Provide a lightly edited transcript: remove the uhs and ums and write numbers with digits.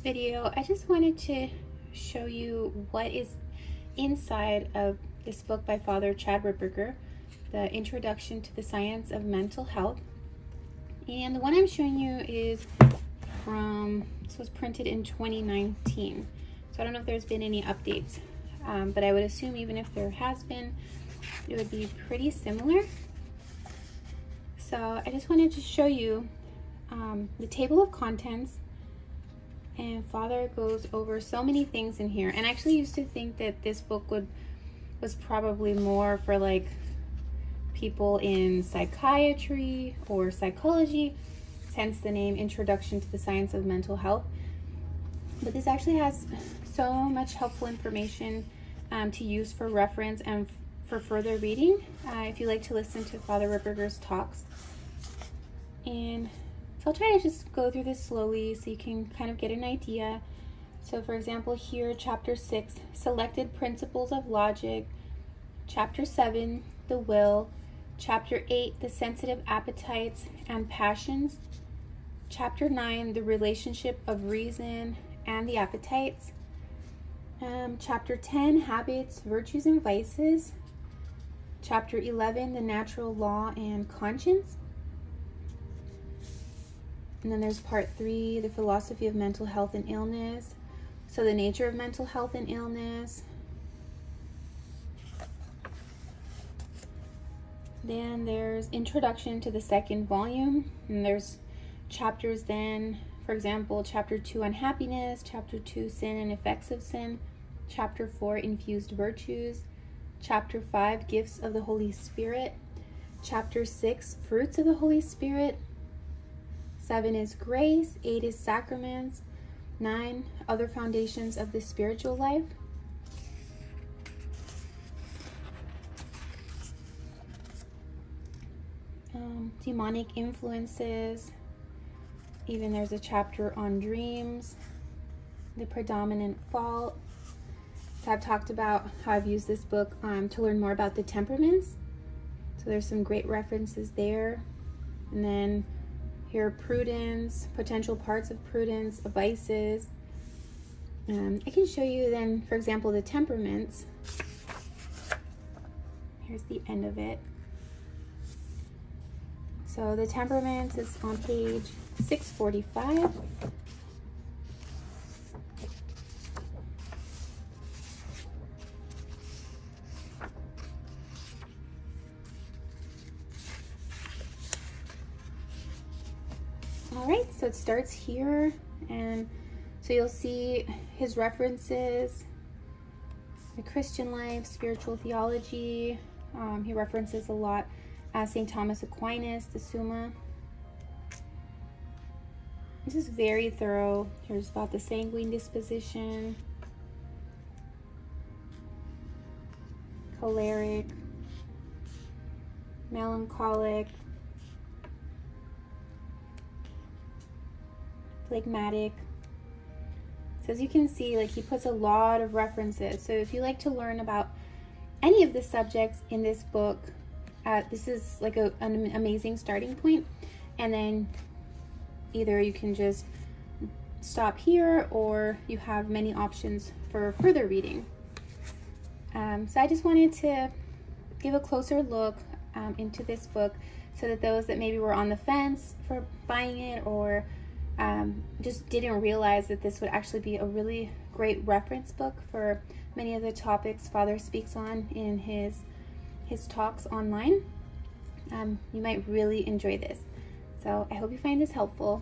video, I just wanted to show you what is inside of this book by Father Chad Ripperger, The Introduction to the Science of Mental Health. And the one I'm showing you is this was printed in 2019. So I don't know if there's been any updates, but I would assume even if there has been, it would be pretty similar. So I just wanted to show you the table of contents, and Father goes over so many things in here. And I actually used to think that this book was probably more for like people in psychiatry or psychology, hence the name Introduction to the Science of Mental Health. But this actually has so much helpful information to use for reference and for further reading if you like to listen to Father Ripperger's talks. And so I'll try to just go through this slowly so you can kind of get an idea. So for example, here, chapter 6, Selected Principles of Logic. Chapter 7, The Will. Chapter 8, The Sensitive Appetites and Passions. Chapter 9, The Relationship of Reason and the Appetites. Chapter 10, Habits, Virtues, and Vices. Chapter 11, The Natural Law and Conscience. And then there's part 3, The Philosophy of Mental Health and Illness. So the nature of mental health and illness. Then there's Introduction to the second volume. And there's chapters then, for example, chapter 2 on happiness, chapter 2 sin and effects of sin, chapter 4 infused virtues, chapter 5 gifts of the Holy Spirit, chapter 6 fruits of the Holy Spirit, 7 is grace, 8 is sacraments, 9 other foundations of the spiritual life. Demonic influences. Even there's a chapter on dreams, the predominant fault. So I've talked about how I've used this book to learn more about the temperaments. So there's some great references there. And then here, prudence, potential parts of prudence, vices. I can show you then, for example, the temperaments. Here's the end of it. So the temperaments is on page 645. All right, so it starts here, and so you'll see his references: the Christian life, spiritual theology. He references a lot St. Thomas Aquinas, the Summa. This is very thorough. Here's about the sanguine disposition, choleric, melancholic, phlegmatic. So as you can see, like, he puts a lot of references. So if you like to learn about any of the subjects in this book, this is like an amazing starting point. And then either you can just stop here, or you have many options for further reading. So I just wanted to give a closer look into this book, so that those that maybe were on the fence for buying it, or just didn't realize that this would actually be a really great reference book for many of the topics Father speaks on in his talks online, you might really enjoy this. So I hope you find this helpful.